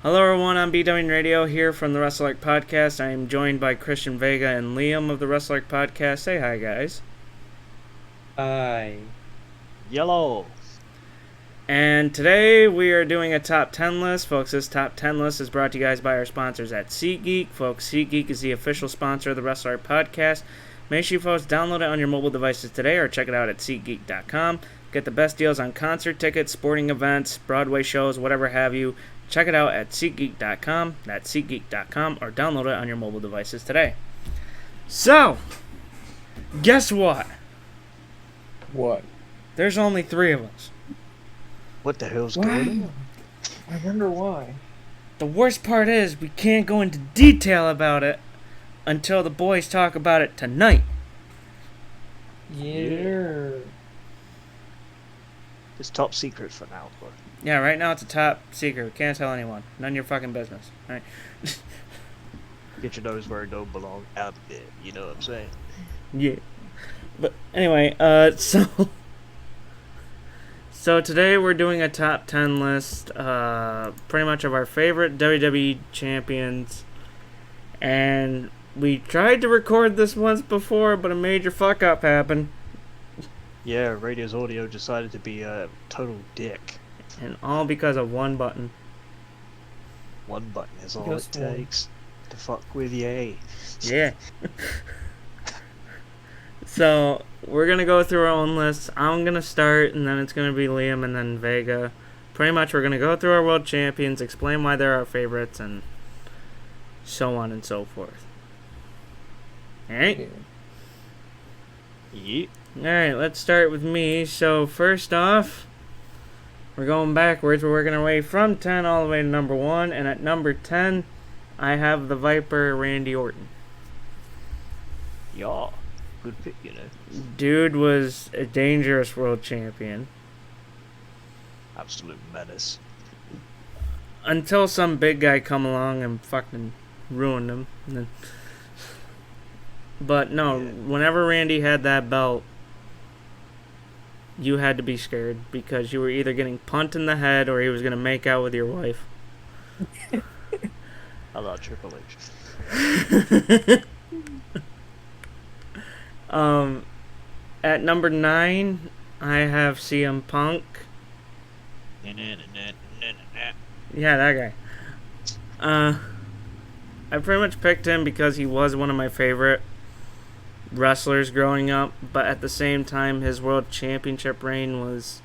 Hello everyone, I'm BW Radio here from the Wrestle Arc podcast. I am joined by Christian Vega and Liam of the Wrestle Arc podcast. Say hi, guys. Hi. Yellow. And today we are doing a top 10 list. Folks, this top 10 list is brought to you guys by our sponsors at SeatGeek. Folks, SeatGeek is the official sponsor of the Wrestle Arc podcast. Make sure you folks download it on your mobile devices today or check it out at SeatGeek.com. Get the best deals on concert tickets, sporting events, Broadway shows, whatever have you. Check it out at SeatGeek.com. That's SeatGeek.com, or download it on your mobile devices today. So, guess what? What? There's only 3 of us. What the hell's going on? I wonder why. The worst part is we can't go into detail about it until the boys talk about it tonight. Yeah. It's top secret for now, but Yeah, right now it's a top secret. We can't tell anyone. None of your fucking business. All right. get your nose where it don't belong out there. You know what I'm saying? Yeah. But anyway, so today we're doing a top 10 list, pretty much of our favorite WWE Champions. And we tried to record this once before, but a major fuck up happened. Yeah, Radio's Audio decided to be a total dick. And all because of one button. One button is all Just it one. takes to fuck with you. Yeah. So, we're going to go through our own lists. I'm going to start, and then it's going to be Liam and then Vega. Pretty much, we're going to go through our world champions, explain why they're our favorites, and so on and so forth. Alright? Yeah. Alright, let's start with me. So, first off, we're going backwards. We're working our way from 10 all the way to number 1. And at number 10, I have the Viper, Randy Orton. Yeah. Good pick, you know. Dude was a dangerous world champion. Absolute menace. Until some big guy come along and fucking ruined him. And then... But no, Yeah. whenever Randy had that belt, you had to be scared because you were either getting punched in the head or he was going to make out with your wife. I love Triple H. At number 9, I have CM Punk. Yeah, that guy. I pretty much picked him because he was one of my favorite wrestlers growing up, but at the same time, his world championship reign was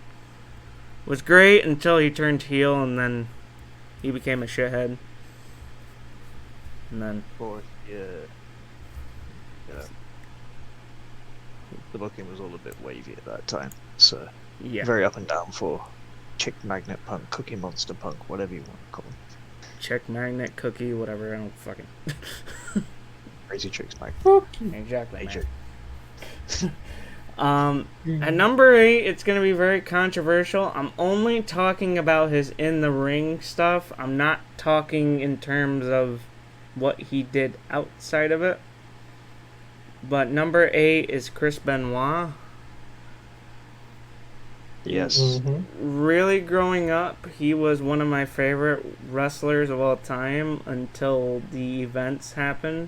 great until he turned heel, and then he became a shithead. And then, Boy, yeah. Yeah. The booking was all a bit wavy at that time, so yeah, very up and down for Chick Magnet Punk, Cookie Monster Punk, whatever you want to call him. check magnet, cookie, whatever. I don't fucking. Crazy Tricks Magnet. Exactly. Major. At number 8, it's going to be very controversial. I'm only talking about his in-the-ring stuff. I'm not talking in terms of what he did outside of it. But number 8 is Chris Benoit. Yes. Mm-hmm. Really growing up, he was one of my favorite wrestlers of all time until the events happened.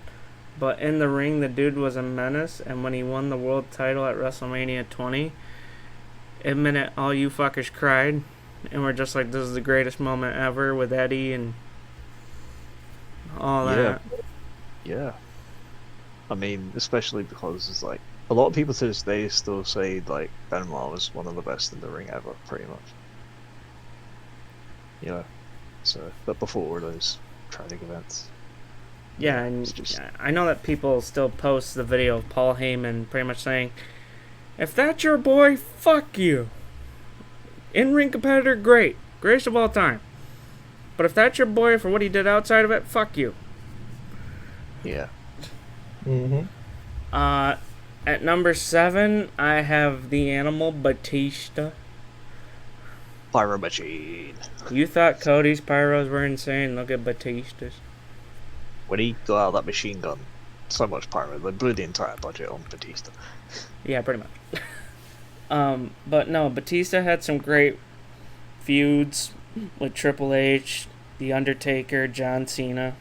But in the ring, the dude was a menace, and when he won the world title at WrestleMania 20, a minute all you fuckers cried, and we're just like, this is the greatest moment ever with Eddie and all that. Yeah. I mean, especially because it's like a lot of people to this day still say like Benoit was one of the best in the ring ever, pretty much. You know. So, but before those tragic events. Yeah, and It's just- I know that people still post the video of Paul Heyman pretty much saying, if that's your boy, fuck you. In-ring competitor, great. Greatest of all time. But if that's your boy for what he did outside of it, fuck you. Yeah. Mm-hmm. At number 7, I have the Animal Batista. Pyro Machine. You thought Cody's pyros were insane. Look at Batista's. When he got out of that machine gun, so much pyro, they blew the entire budget on Batista. Yeah, pretty much. But no, Batista had some great feuds with Triple H, The Undertaker, John Cena.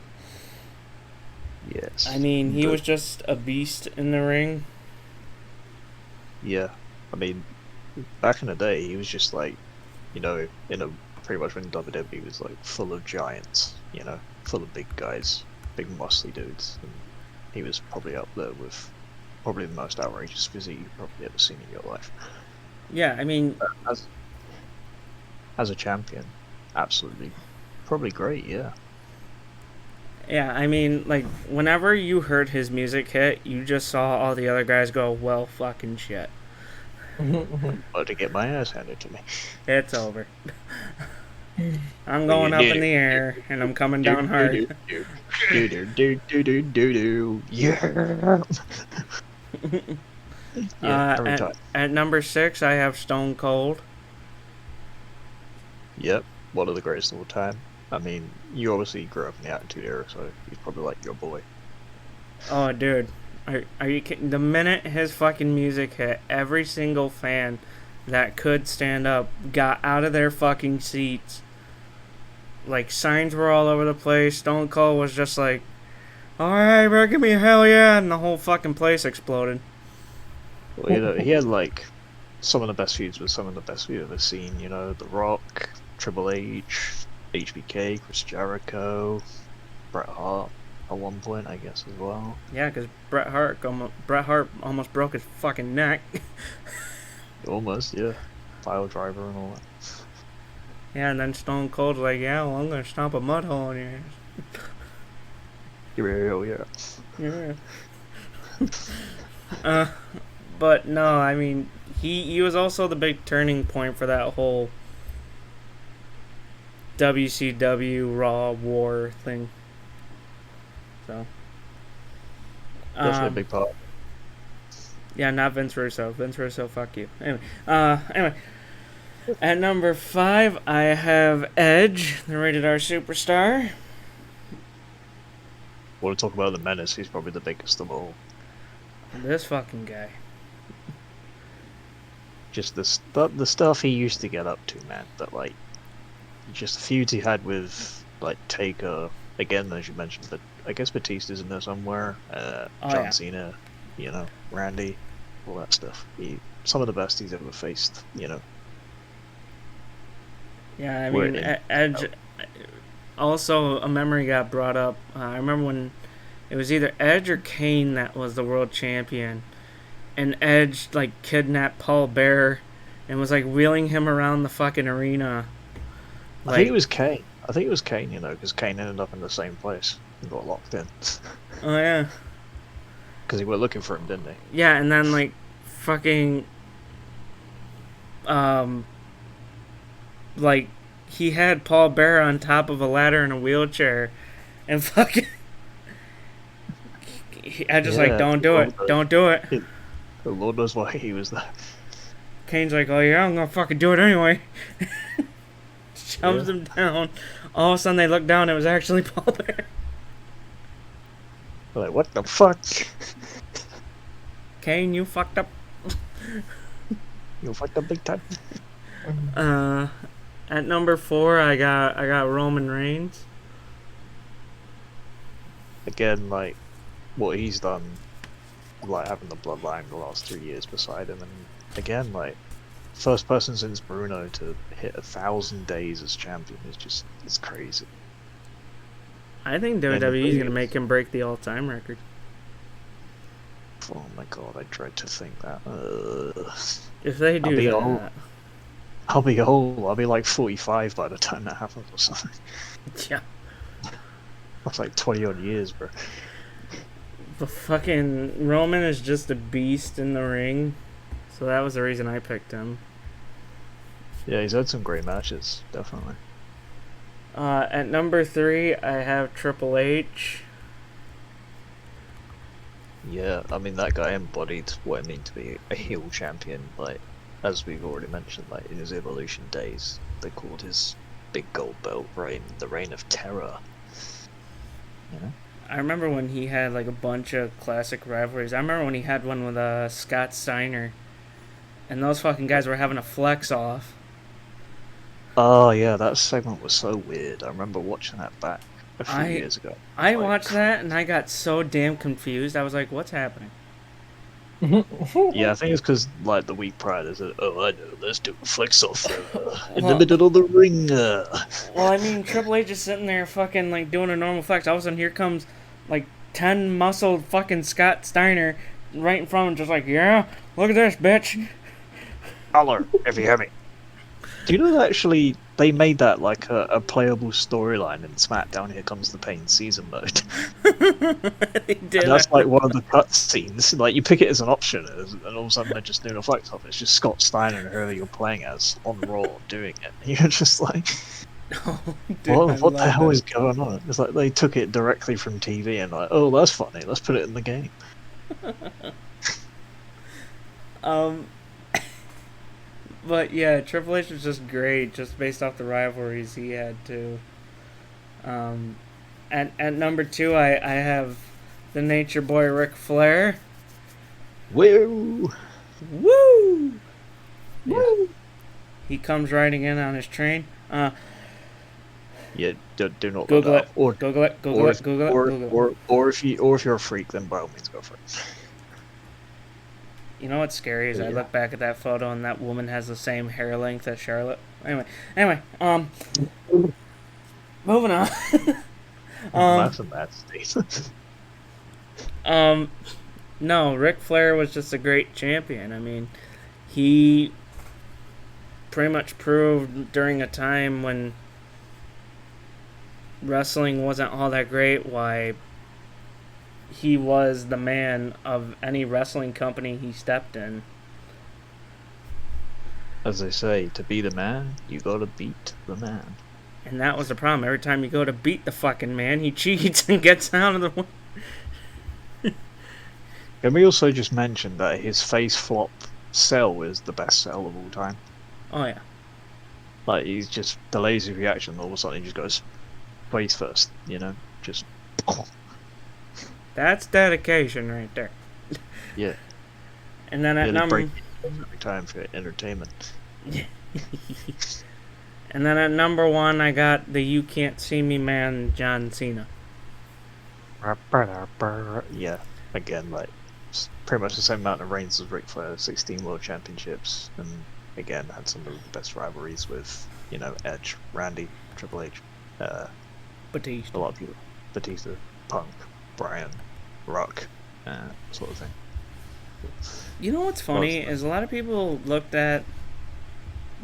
Yes. I mean, he But- was just a beast in the ring. Yeah, I mean, back in the day, he was just like, pretty much when WWE was like full of giants, full of big guys, big muscly dudes, and he was probably up there with probably the most outrageous physique you've probably ever seen in your life. Yeah, I mean, As a champion, absolutely, probably great, yeah. yeah, I mean, like, whenever you heard his music hit, you just saw all the other guys go, well, fucking shit. But to get my ass handed to me. It's over. I'm going up in the air, and I'm coming down hard. Yeah. Yeah, every time. At number 6, I have Stone Cold. Yep, one of the greatest of all time. I mean, you obviously grew up in the Attitude Era, so he's probably like your boy. Oh, dude. Are you kidding? The minute his fucking music hit, every single fan that could stand up got out of their fucking seats. Like, signs were all over the place. Stone Cold was just like, alright, bro, give me a hell yeah, and the whole fucking place exploded. Well, he had like some of the best feuds with some of the best we've ever seen. The Rock, Triple H, HBK, Chris Jericho, Bret Hart at one point, I guess, as well. Yeah, because Bret Hart almost broke his fucking neck. Almost, yeah. Pile driver and all that. Yeah, and then Stone Cold's like, yeah, well, I'm gonna stomp a mud hole in your ass. Yeah. Yeah. But no, I mean, he was also the big turning point for that whole WCW Raw War thing. So. Definitely a big part. Yeah, not Vince Russo. Vince Russo, fuck you. Anyway. At number 5, I have Edge, the Rated R Superstar. Want to talk about the Menace? He's probably the biggest of all. This fucking guy. Just the stuff he used to get up to, man. That like, just the feuds he had with like Taker. Again, as you mentioned, but I guess Batista's in there somewhere. John Cena, Randy, all that stuff. Some of the best he's ever faced. Yeah, I mean, Edge. Also, a memory got brought up. I remember when it was either Edge or Kane that was the world champion, and Edge like kidnapped Paul Bearer and was like wheeling him around the fucking arena. I think it was Kane. Because Kane ended up in the same place and got locked in. Oh yeah. Because he were looking for him, didn't they? Yeah, and then like fucking like he had Paul Bearer on top of a ladder in a wheelchair, and fucking I just like, don't do it. The Lord knows why he was there. Kane's like, oh yeah, I'm gonna fucking do it anyway. Shoves him down. All of a sudden they look down, it was actually Paul Bearer. Like, what the fuck? Kane, you fucked up. You fucked up big time. At number 4, I got Roman Reigns. Again, like, what he's done, like having the bloodline the last 3 years beside him, and again, like, first person since Bruno to hit 1,000 days as champion it's crazy. I think WWE is gonna make him break the all-time record. Oh my god, I dread to think that. If they do that, I'll be old. I'll be like 45 by the time that happens or something. Yeah. That's like 20 odd years, bro. But fucking Roman is just a beast in the ring, so that was the reason I picked him. Yeah, he's had some great matches, definitely. At number 3, I have Triple H. Yeah, I mean, that guy embodied what it means to be a heel champion. Like, as we've already mentioned, like in his Evolution days, they called his big gold belt the Reign of Terror. I remember when he had like a bunch of classic rivalries. I remember when he had one with Scott Steiner, and those fucking guys were having a flex off. Oh yeah, that segment was so weird. I remember watching that back a few I years ago. I Like, watched that and I got so damn confused. I was like, "What's happening?" yeah, I think it's because like the week prior, they said, "Oh, I know, let's do a flex off in the Well, middle of the ring." I mean, Triple H is sitting there fucking like doing a normal flex. All of a sudden, here comes like 10 muscled fucking Scott Steiner right in front of him, just like, "Yeah, look at this, bitch." Holler if you hear me. Do you know that actually they made that like a playable storyline in SmackDown Here Comes the Pain season mode? They did. And that's like one of the cutscenes. Like you pick it as an option, and all of a sudden they're just doing a flex off. It's just Scott Steiner and whoever you're playing as on Raw doing it. And you're just like, Oh, dude, I what the love hell that. is going on? It's like they took it directly from TV and like, oh, that's funny. Let's put it in the game. Um, but yeah, Triple H was just great, just based off the rivalries he had too. Um, at number two, I have the Nature Boy Ric Flair. Woo! Woo! Yeah. Woo! He comes riding in on his train. Yeah, do not Google look it. that up. Google it. Google it. Google it. Google it. Or if you're a freak, then by all means go for it. You know what's scary is I Yeah. look back at that photo and that woman has the same hair length as Charlotte. Anyway, moving on. That's a bad state. No, Ric Flair was just a great champion. I mean, he pretty much proved during a time when wrestling wasn't all that great why he was the man of any wrestling company he stepped in. As they say, to be the man, you gotta beat the man. And that was the problem. Every time you go to beat the fucking man, he cheats and gets out of the way. Can we also just mention that his face flop sell is the best sell of all time? Oh, yeah. Like, he's just the lazy reaction, all of a sudden he just goes face first, you know? Just. That's dedication right there. Yeah. And then at number... every time for entertainment. And then at number one, I got the You Can't See Me Man, John Cena. Yeah. Again, like, pretty much the same amount of reigns as Ric Flair, 16 World Championships, and again, had some of the best rivalries with, you know, Edge, Randy, Triple H, Batista. a lot of people, Batista, Punk, Bryan, Rock, sort of thing. You know what's funny is a lot of people looked at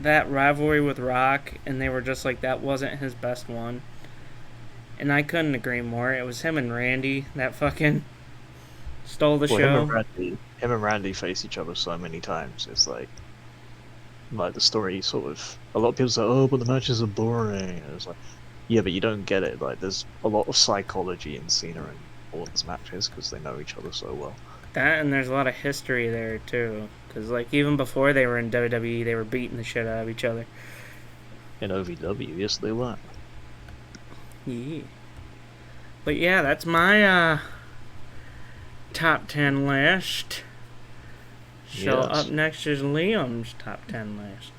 that rivalry with Rock and they were just like, that wasn't his best one. And I couldn't agree more. It was him and Randy that fucking stole the show. Him and Randy face each other so many times. It's like the story sort of. A lot of people say, "Oh, but the matches are boring." And it's like, yeah, but you don't get it. Like, there's a lot of psychology in Cena and all of his matches because they know each other so well. That and there's a lot of history there too. Because like even before they were in WWE, they were beating the shit out of each other. In OVW, yes, they were. Yeah. But yeah, that's my top 10 list. So Yes. up next is Liam's top 10 list.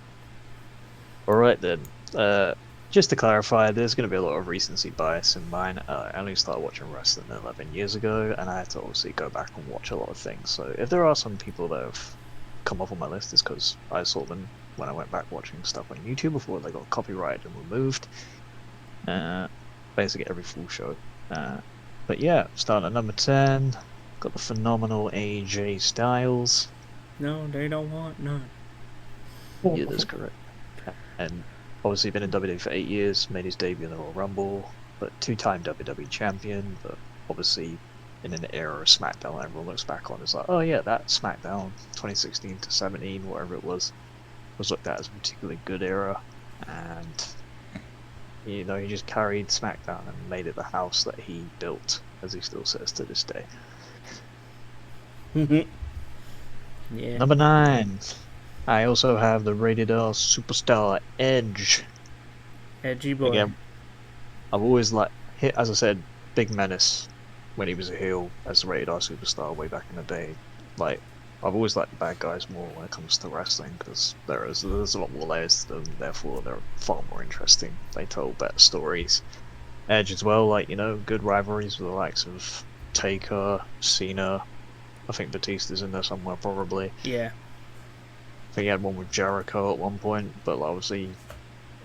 Alright then. Just to clarify, there's going to be a lot of recency bias in mine. I only started watching wrestling 11 years ago, and I had to obviously go back and watch a lot of things. So if there are some people that have come up on my list, it's because I saw them when I went back watching stuff on YouTube before they got copyrighted and removed. Basically every full show. But yeah, starting at number 10, got the phenomenal AJ Styles. No, they don't want none. Yeah, that's correct. And obviously been in WWE for 8 years, made his debut in the Royal Rumble, but two-time WWE Champion, but obviously in an era of SmackDown everyone looks back on, it's like, oh yeah, that SmackDown 2016 to 17, whatever it was looked at as a particularly good era, and you know, he just carried SmackDown and made it the house that he built, as he still says to this day. Yeah. Number 9, I also have the rated R superstar Edge. Edgy boy. Again, I've always as I said, big menace when he was a heel as the rated R superstar way back in the day. Like, I've always liked the bad guys more when it comes to wrestling because there's a lot more layers to them. Therefore, they're far more interesting. They tell better stories. Edge as well, like good rivalries with the likes of Taker, Cena. I think Batista's in there somewhere probably. Yeah. I think he had one with Jericho at one point, but obviously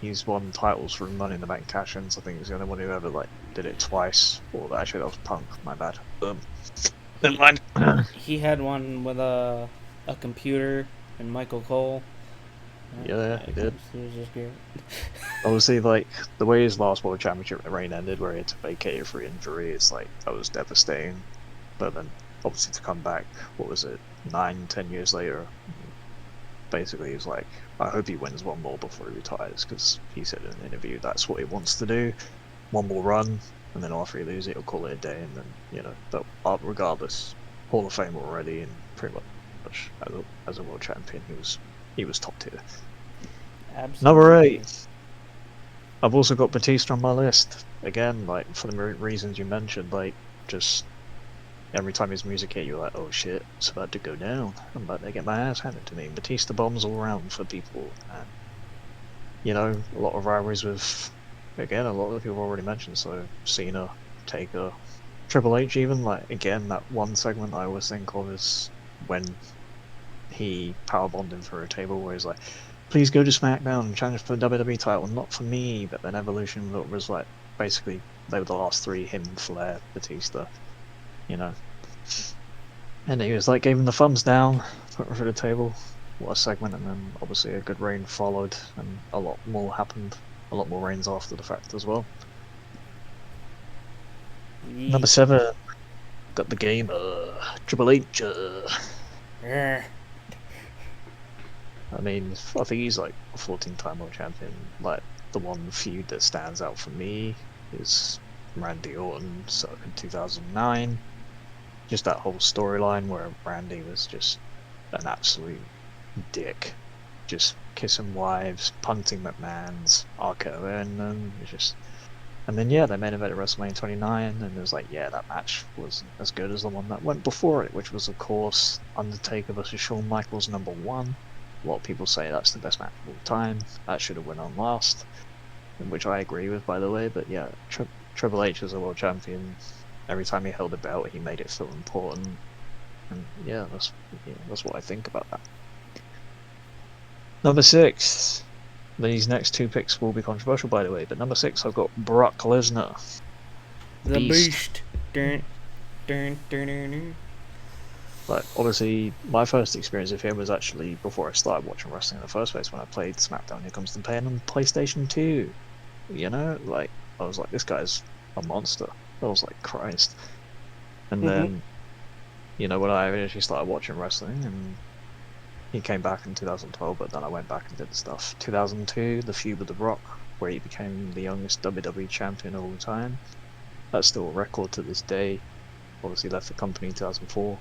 he's won titles from Money in the Bank cash-ins. I think he's the only one who ever did it twice. Or actually, that was Punk. My bad. Never mind. He had one with a computer and Michael Cole. Yeah, he did. It was just great. Obviously, the way his last World Championship reign ended, where he had to vacate it for injury, it's that was devastating. But then, obviously, to come back, what was it, 9-10 years later? Basically, he's like, I hope he wins one more before he retires, because he said in an interview that's what he wants to do. One more run, and then after he loses it, he'll call it a day, and then but regardless, Hall of Fame already, and pretty much as a world champion, he was top tier. Absolutely. Number 8. I've also got Batista on my list. Again, for the reasons you mentioned, just every time his music hit, you're like, oh shit, it's about to go down. I'm about to get my ass handed to me. Batista bombs all around for people. And, a lot of rivalries with, again, a lot of the people already mentioned. So, Cena, Taker, Triple H even. Again, that one segment I always think of is when he powerbombed him through a table where he's like, please go to SmackDown and challenge for the WWE title, not for me. But then Evolution was basically, they were the last 3, him, Flair, Batista, And he was gave him the thumbs down, put him through the table. What a segment, and then obviously a good reign followed, and a lot more happened. A lot more reigns after the fact as well. Yeet. Number 7, got the game, Triple H. I mean, I think he's a 14-time world champion. The one feud that stands out for me is Randy Orton, in 2009. Just that whole storyline where Randy was just an absolute dick. Just kissing wives, punting McMahons, RKO, and and then they main evented WrestleMania 29, and it was that match wasn't as good as the one that went before it, which was of course Undertaker versus Shawn Michaels number 1. A lot of people say that's the best match of all time. That should have went on last, which I agree with, by the way. But yeah, Triple H as a world champion, every time he held the belt, he made it feel important. And that's what I think about that. Number 6. These next 2 picks will be controversial, by the way. But number 6, I've got Brock Lesnar. The Beast. Dun, dun, dun, dun, dun. Obviously, my first experience with him was actually before I started watching wrestling in the first place, when I played SmackDown Here Comes the Pain on PlayStation 2. I was like, this guy's a monster. I was like, Christ. And then, when I actually started watching wrestling, and he came back in 2012, but then I went back and did the stuff. 2002, the feud with The Rock, where he became the youngest WWE champion of all time. That's still a record to this day. Obviously left the company in 2004.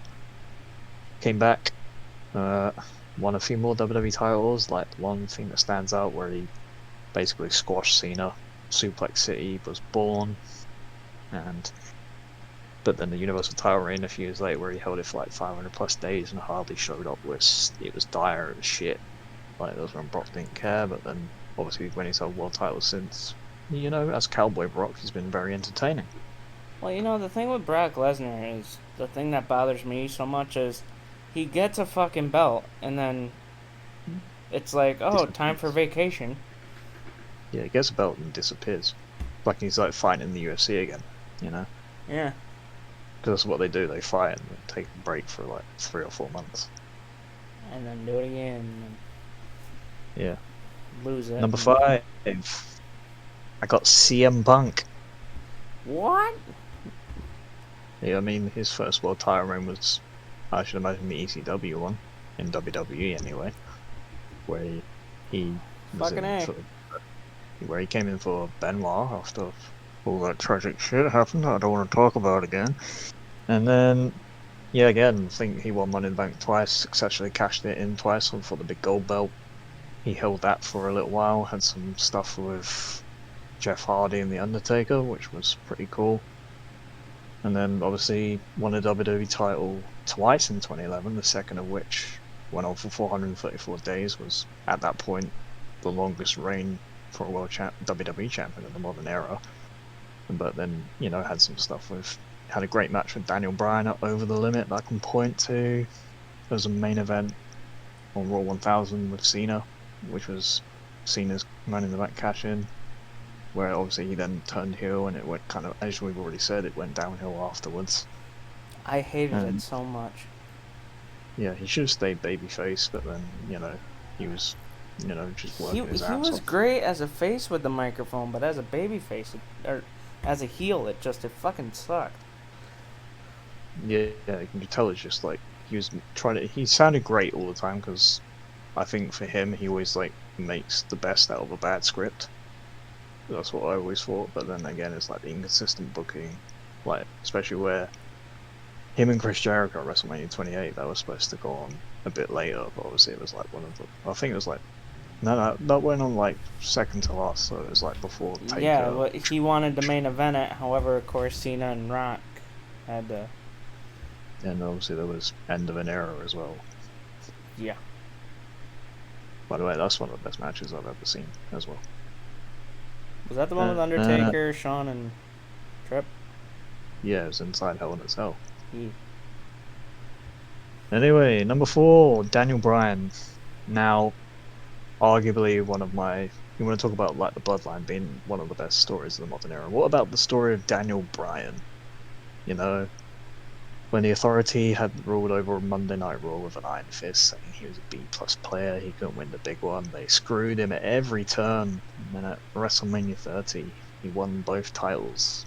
Came back, won a few more WWE titles. One thing that stands out where he basically squashed Cena. Suplex City was born, but then the Universal title reign a few years later, where he held it for 500 plus days and hardly showed up, it was dire, it was shit. That was when Brock didn't care. But then obviously when he's held world titles since, as Cowboy Brock, he's been very entertaining. Well, the thing with Brock Lesnar is, the thing that bothers me so much is, he gets a fucking belt, and then it's time for vacation. Yeah, he gets a belt and disappears. He's fighting in the UFC again, Yeah. Because that's what they do, they fight and take a break for 3 or 4 months. And then do it again. And Yeah. lose it. Number 5, I got CM Punk. What? Yeah, I mean, his first world title reign was, I should imagine, the ECW one, in WWE anyway, where he was where he came in for Benoit after all that tragic shit happened that I don't want to talk about again. And then, again, I think he won Money in the Bank twice, successfully cashed it in twice for the big gold belt. He held that for a little while, had some stuff with Jeff Hardy and The Undertaker, which was pretty cool. And then obviously won the WWE title twice in 2011, the second of which went on for 434 days, was at that point the longest reign for a WWE champion in the modern era. But then, you know, had some stuff had a great match with Daniel Bryan at Over the Limit that I can point to. There was a main event on Raw 1000 with Cena, which was Cena's Money in the Bank cash-in, where obviously he then turned heel, and it went kind of, as we've already said, it went downhill afterwards. I hated it so much. Yeah, he should have stayed babyface, but then, you know, he was, you know, just working his ass off. He was great as a face with the microphone, but as a babyface, or as a heel, it fucking sucked. Yeah, you can tell it's just like, he sounded great all the time, because I think for him, he always, like, makes the best out of a bad script. That's what I always thought, but then again, it's like the inconsistent booking, like, especially where him and Chris Jericho at WrestleMania 28, that was supposed to go on a bit later, but obviously it was like one of the, I think it was like, no, that went on like second to last, so it was like before Taker. Yeah, well, he wanted to main event it, however, of course, Cena and Rock had to... And obviously there was End of an Era as well. Yeah. By the way, that's one of the best matches I've ever seen as well. Was that the one with Undertaker, Shawn, and Tripp? Yeah, it was inside Hell in a Cell. Yeah. Anyway, number 4, Daniel Bryan. Now, arguably one of my... You want to talk about like the Bloodline being one of the best stories of the modern era. What about the story of Daniel Bryan? You know, when the Authority had ruled over Monday Night Raw with an iron fist, saying he was a B-plus player, he couldn't win the big one. They screwed him at every turn. And then at WrestleMania 30, he won both titles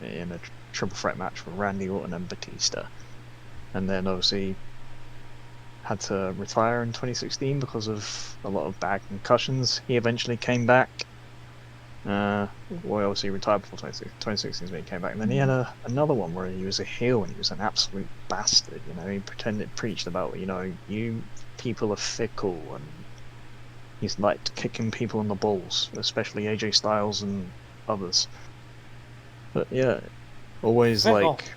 in a triple threat match with Randy Orton and Batista. And then obviously had to retire in 2016 because of a lot of bad concussions. He eventually came back. Well, obviously retired before 2016 when he came back. And then he had another one where he was a heel and he was an absolute bastard. You know, he preached about, you know, you people are fickle, and he's like kicking people in the balls, especially AJ Styles and others. But yeah, always fickle. Like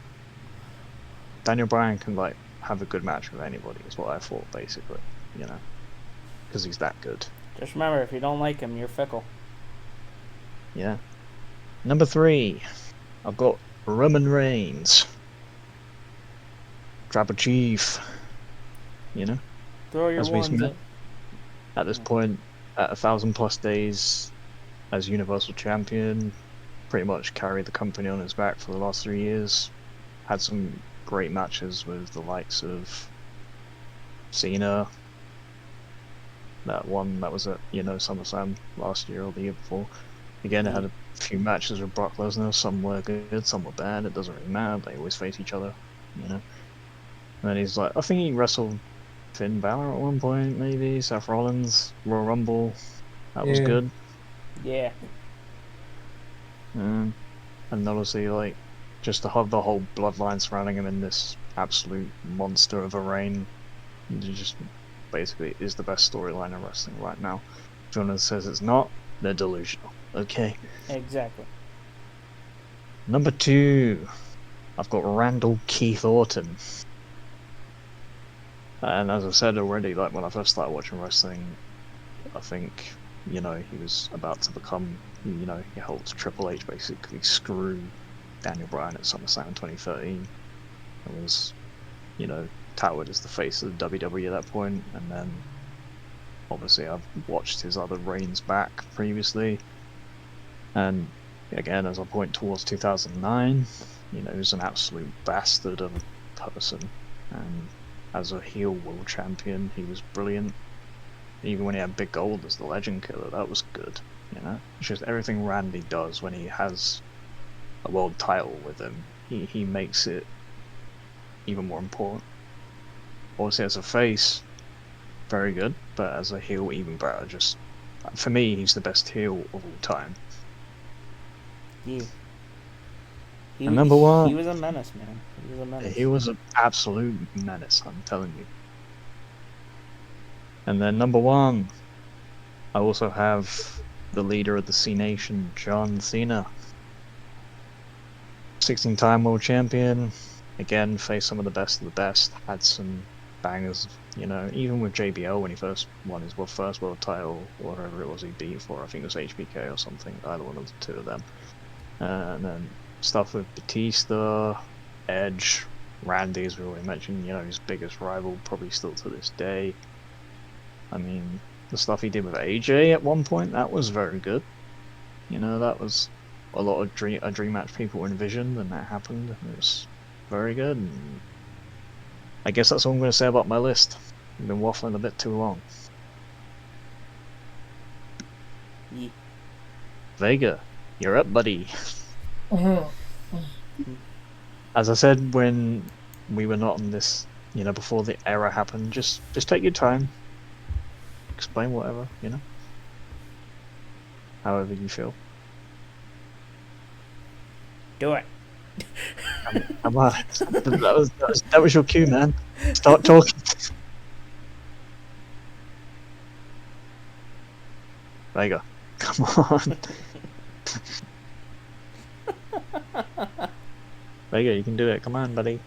Daniel Bryan can like have a good match with anybody, is what I thought basically, you know, because he's that good. Just remember, if you don't like him, you're fickle. Yeah. Number 3, I've got Roman Reigns. Tribal Chief. You know? Throw your ones up. At this point, at 1,000+ days as Universal Champion, pretty much carried the company on his back for the last 3 years. Had some great matches with the likes of Cena. That one that was at, you know, SummerSlam last year or the year before. Again, it had a few matches with Brock Lesnar. Some were good, some were bad. It doesn't really matter. They always face each other, you know. And then he's like, I think he wrestled Finn Balor at one point, maybe. Seth Rollins, Royal Rumble. That was good. Yeah. And obviously, like, just to have the whole bloodline surrounding him in this absolute monster of a reign, it just basically is the best storyline in wrestling right now. If anyone says it's not, they're delusional. Okay. Exactly. Number 2, I've got Randall Keith Orton. And as I said already, like when I first started watching wrestling, I think, you know, he was about to become, you know, he helped Triple H basically screw Daniel Bryan at SummerSlam in 2013. It was, you know, touted as the face of the WWE at that point, and then obviously I've watched his other reigns back previously. And again, as I point towards 2009, you know, he was an absolute bastard of a person. And as a heel world champion, he was brilliant. Even when he had Big Gold as the Legend Killer, that was good. You know, it's just everything Randy does when he has a world title with him, he makes it even more important. Obviously, as a face, very good, but as a heel, even better. Just for me, he's the best heel of all time. Yeah. And number 1, he was a menace, man. He was a menace. He was an absolute menace, I'm telling you. And then number 1, I also have the leader of the C Nation, John Cena. 16-time world champion. Again, faced some of the best. Had some bangers, you know, even with JBL when he first won his first world title, or whatever it was he beat for. I think it was HBK or something. Either one of the two of them. And then stuff with Batista, Edge, Randy, as we already mentioned, you know, his biggest rival, probably still to this day. I mean, the stuff he did with AJ at one point, that was very good. You know, that was a lot of a dream match people envisioned, and that happened. It was very good. And I guess that's all I'm going to say about my list. I've been waffling a bit too long. Yeah. Vega, you're up, buddy. Mhm. As I said when we were not on this, you know, before the era happened, just take your time. Explain whatever, you know. However you feel. Do it. Come on. That was your cue, man. Start talking. Vega, come on. Vega, you can do it. Come on, buddy.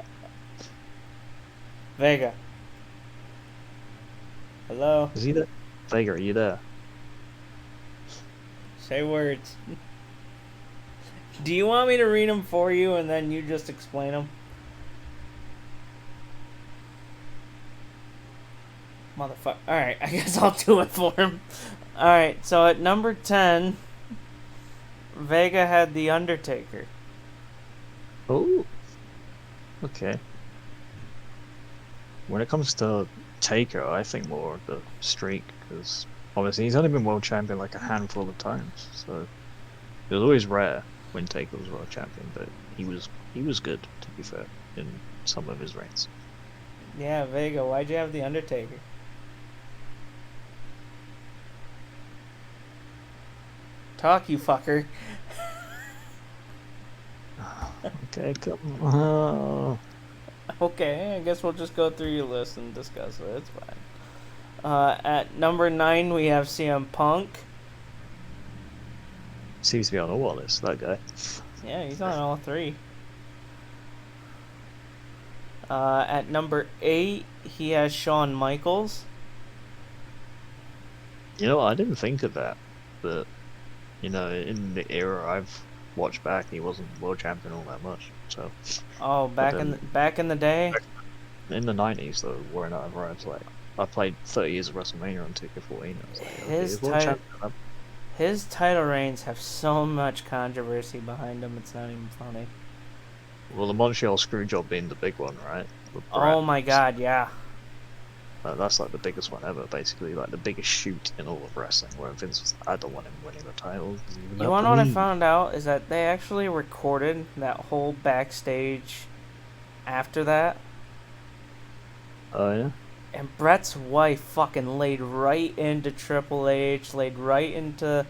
Vega. Hello. Is he there? Vega, are you there? Say words. Do you want me to read them for you and then you just explain them? Motherfucker. Alright, I guess I'll do it for him. Alright, so at number 10, Vega had The Undertaker. Oh. Okay. When it comes to Taker, I think more of the streak, because obviously he's only been world champion like a handful of times, so it was always rare when Taker was world champion, but he was good, to be fair, in some of his reigns. Yeah, Vega, why'd you have The Undertaker? Talk, you fucker. Okay, come on. Okay, I guess we'll just go through your list and discuss it. It's fine. At number 9, we have CM Punk. Seems to be on all of this, that guy. Yeah, he's on all 3. At number 8, he has Shawn Michaels. You know, I didn't think of that, but you know, in the era I've watched back, he wasn't world champion all that much. So. Oh, back in the day. In the 90s, though, where I was like, I played 30 years of WrestleMania on 2K14. I was like, okay, he's world champion. His title reigns have so much controversy behind them. It's not even funny. Well, the Montreal Screwjob being the big one, right? Oh my God, yeah. That's like the biggest one ever, basically, like the biggest shoot in all of wrestling. Where Vince was, I don't want him winning the title. You want to know what I found out is that they actually recorded that whole backstage after that. Oh yeah. And Bret's wife fucking laid right into Triple H, laid right into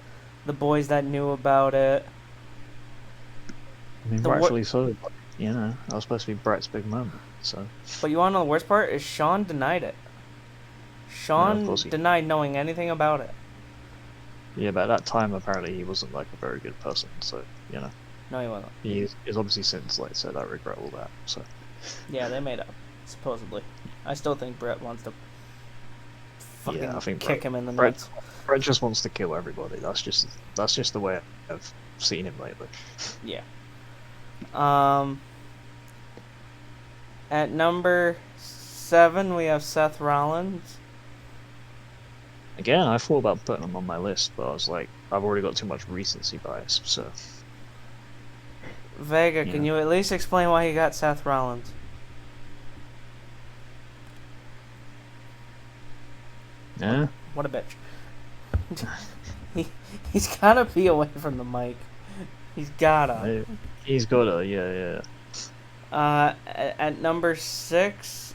the boys that knew about it. I mean, rightfully so. But, you know, that was supposed to be Bret's big moment. So. But you want to know the worst part is Shawn denied it. Shawn denied knowing anything about it. Yeah, but at that time, apparently, he wasn't like a very good person. So, you know. No, he wasn't. He's obviously since like said, I regret all that. So. Yeah, they made up, supposedly. I still think Bret wants to fucking kick him in the nuts. Bret just wants to kill everybody. That's just the way I've seen him lately. Yeah. At number 7, we have Seth Rollins. Again, I thought about putting him on my list, but I was like, I've already got too much recency bias, so. Vega, can you at least explain why you got Seth Rollins? Yeah? What a bitch. He's gotta be away from the mic. He's gotta. He's gotta, yeah. At number 6,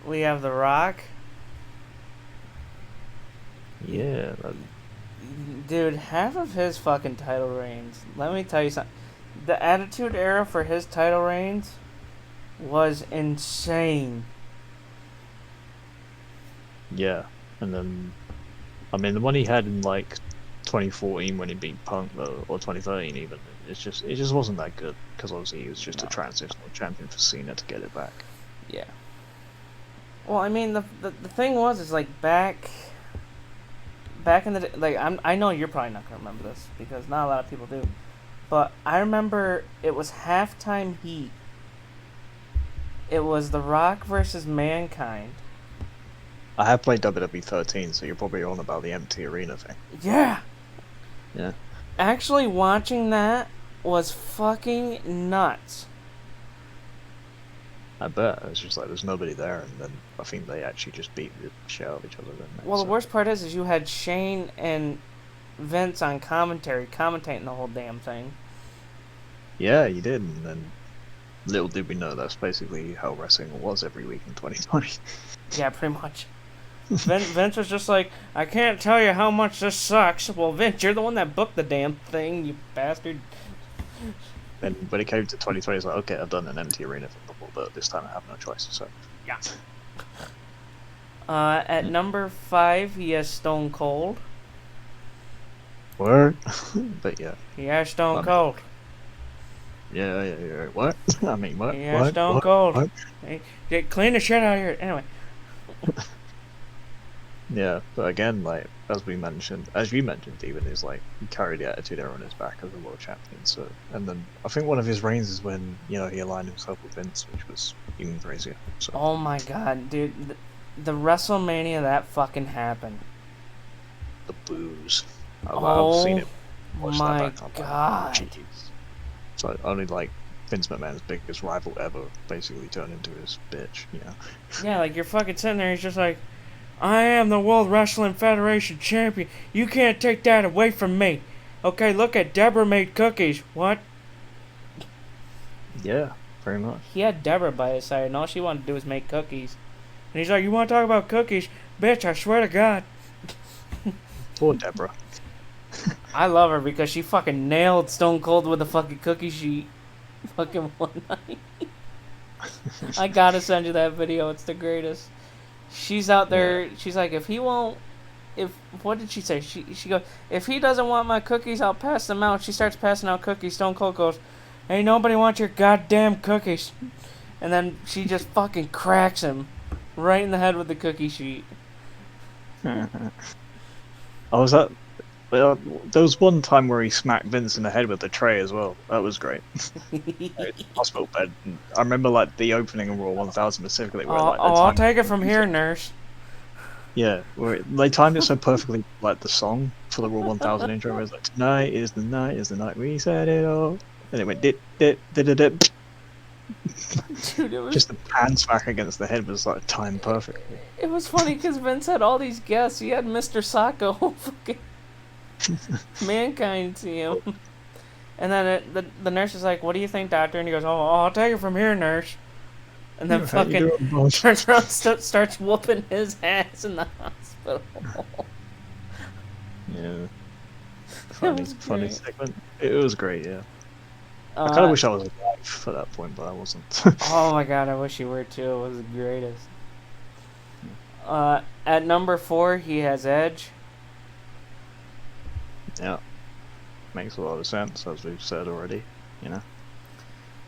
we have The Rock. Yeah. Dude, half of his fucking title reigns. Let me tell you something. The Attitude Era for his title reigns was insane. Yeah, and then, I mean, the one he had in like 2014 when he beat Punk, though, or 2013 even. It just wasn't that good because obviously he was just a transitional champion for Cena to get it back. Yeah. Well, I mean, the thing was, is like back in the day, like I know you're probably not gonna remember this because not a lot of people do, but I remember it was halftime heat. It was The Rock versus Mankind. I have played WWE 13, so you're probably on about the empty arena thing. Yeah. Yeah. Actually, watching that was fucking nuts. I bet. It's just like there's nobody there, and then I think they actually just beat the shit out of each other. Well, the worst part is you had Shane and Vince on commentary, commentating the whole damn thing. Yeah, you did, and then little did we know that's basically how wrestling was every week in 2020. Yeah, pretty much. Vince was just like, I can't tell you how much this sucks. Well, Vince, you're the one that booked the damn thing, you bastard. And when it came to 2020, it's like, okay, I've done an empty arena for football, but this time I have no choice, so. Yeah. At number 5, he has Stone Cold. What? But yeah. He has Stone Cold. Yeah. What? I mean, what? He has what? Stone what? Cold. What? Hey, clean the shit out of here. Anyway. Yeah, but again, like as you mentioned, even is like he carried the attitude era on his back as a world champion. So, and then I think one of his reigns is when he aligned himself with Vince, which was even crazier. So. Oh my god, dude, the WrestleMania that fucking happened. The booze. Oh I've seen it. My god. Jeez. So only like Vince McMahon's biggest rival ever basically turned into his bitch. Yeah, like you're fucking sitting there. He's just like, I am the World Wrestling Federation champion. You can't take that away from me. Okay, look at Deborah made cookies. What? Yeah, very much. He had Deborah by his side, and all she wanted to do was make cookies. And he's like, you want to talk about cookies? Bitch, I swear to God. Poor Deborah. I love her because she fucking nailed Stone Cold with a fucking cookie sheet. Fucking one night. I gotta send you that video. It's the greatest. She's out there. Yeah. She's like, what did she say? She goes, if he doesn't want my cookies, I'll pass them out. She starts passing out cookies. Stone Cold goes, hey, nobody wants your goddamn cookies. And then she just fucking cracks him right in the head with the cookie sheet. Was that? There was one time where he smacked Vince in the head with the tray as well. That was great. Hospital bed. I remember like the opening of Raw 1000 specifically. Where, I'll take it from here, nurse. Yeah, where they timed it so perfectly, like the song for the Raw 1000 intro, where it's like, tonight is the night we set it all, and it went dit. Dude, it was... Just the pan smack against the head was like timed perfectly. It was funny because Vince had all these guests. He had Mr. Sacco, fucking Mankind see him. And then the nurse is like, what do you think, doctor? And he goes, I'll take it from here, nurse. And then fucking turns around, starts whooping his ass in the hospital. Yeah. Funny segment. It was great, yeah. I kind of wish I was alive at that point, but I wasn't. Oh my god, I wish you were too. It was the greatest. At number 4, he has Edge. Yeah. Makes a lot of sense, as we've said already,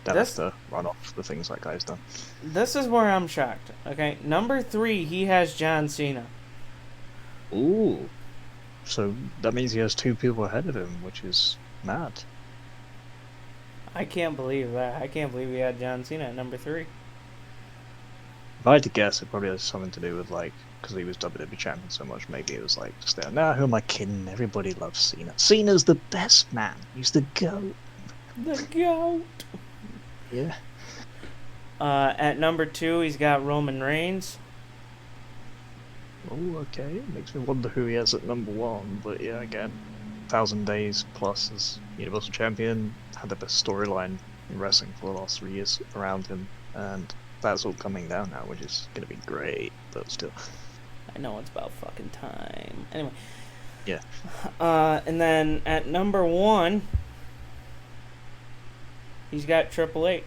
That's to run off the things that guy's done. This is where I'm shocked. Okay, number 3, he has John Cena. Ooh. So that means he has 2 people ahead of him, which is mad. I can't believe that. I can't believe he had John Cena at number 3. If I had to guess, it probably has something to do with, like, because he was WWE Champion so much, maybe it was like, just there, nah, who am I kidding? Everybody loves Cena. Cena's the best man. He's the GOAT. The GOAT. Yeah. At number 2, he's got Roman Reigns. Oh, okay. Makes me wonder who he has at number 1, but yeah, again, 1,000 days plus as Universal Champion, had the best storyline in wrestling for the last 3 years around him, and that's all coming down now, which is going to be great, but still. I know it's about fucking time. Anyway. Yeah. And then at number 1, he's got Triple H.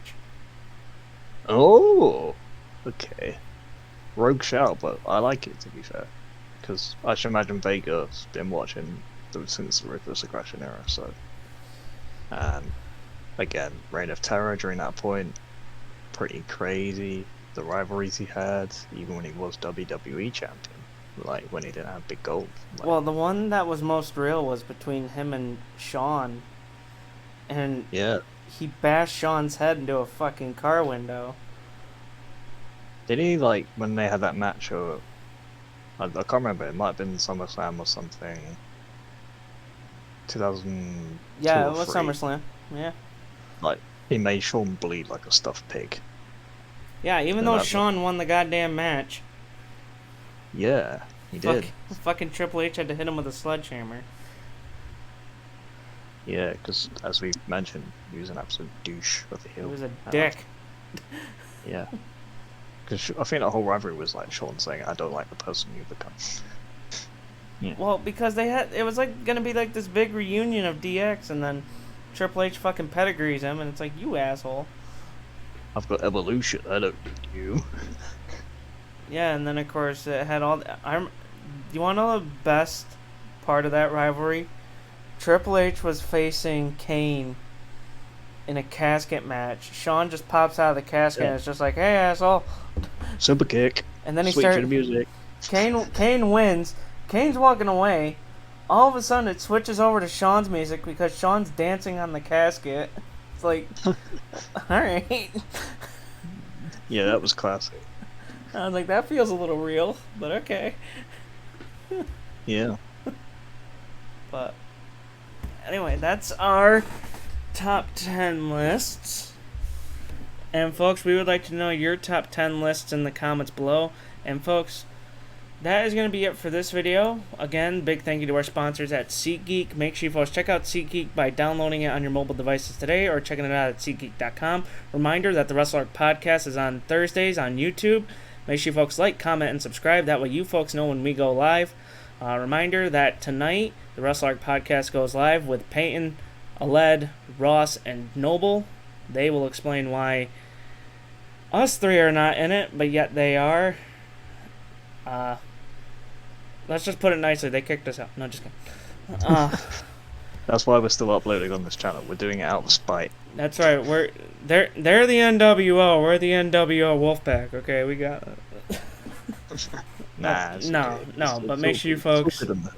Oh, okay. Rogue shout, but I like it, to be fair. Because I should imagine Vega's been watching since the Ruthless Aggression era. So, and again, Reign of Terror during that point, pretty crazy. The rivalries he had, even when he was WWE champion, like when he didn't have big gold. Like, Well, the one that was most real was between him and Shawn, and yeah, he bashed Shawn's head into a fucking car window. did he like when they had that match or I can't remember. It might have been SummerSlam or something. 2000. Yeah, it was SummerSlam. Yeah. Like he made Shawn bleed like a stuffed pig. Yeah, even And though that- Shawn won the goddamn match, Yeah, he did. fucking Triple H had to hit him with a sledgehammer. Yeah, because as we mentioned, he was an absolute douche of the heel. He was a dick. Yeah. Because I think the whole rivalry was like Shawn saying, "I don't like the person you've become." Well, because it was like gonna be like this big reunion of DX, and then Triple H fucking pedigrees him, and it's like, you asshole. I've got evolution. I don't need you. Yeah, and then of course it had all. You want to know the best part of that rivalry? Triple H was facing Kane in a casket match. Shawn just pops out of the casket and it's just like, "Hey, asshole!" Super kick. And then he Switch to started. the music. Kane wins. Kane's walking away. All of a sudden, it switches over to Shawn's music because Shawn's dancing on the casket. It's like, all right. Yeah, that was classic. I was like, that feels a little real, but okay. Yeah. But anyway, that's our top 10 lists. And folks, we would like to know your top 10 lists in the comments below. And folks, that is going to be it for this video. Again, big thank you to our sponsors at SeatGeek. Make sure you folks check out SeatGeek by downloading it on your mobile devices today or checking it out at SeatGeek.com. Reminder that the Wrestle Arc podcast is on Thursdays on YouTube. Make sure you folks like, comment, and subscribe. That way you folks know when we go live. Reminder that tonight the Wrestle Arc podcast goes live with Peyton, Aled, Ross, and Noble. They will explain why us three are not in it, but yet they are. Let's just put it nicely. They kicked us out. No, just kidding. That's why we're still uploading on this channel. We're doing it out of spite. That's right. They're the NWO. We're the NWO Wolfpack. Okay, we got it. Nah. It's No, okay. no, It's but all make sure you good. It's all folks- good on that.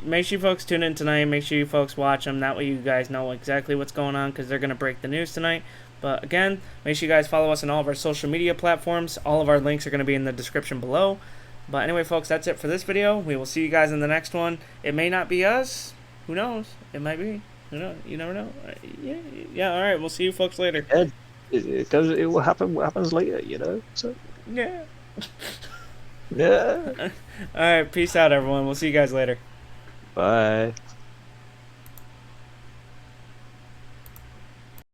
Make sure you folks tune in tonight. Make sure you folks watch them. That way you guys know exactly what's going on because they're going to break the news tonight. But again, make sure you guys follow us on all of our social media platforms. All of our links are going to be in the description below. But anyway, folks, that's it for this video. We will see you guys in the next one. It may not be us. Who knows? It might be. Who knows? You never know. Yeah. All right. We'll see you folks later. Yeah, it goes. It will happen. What happens later, you know. So Yeah. yeah. All right. Peace out, everyone. We'll see you guys later. Bye.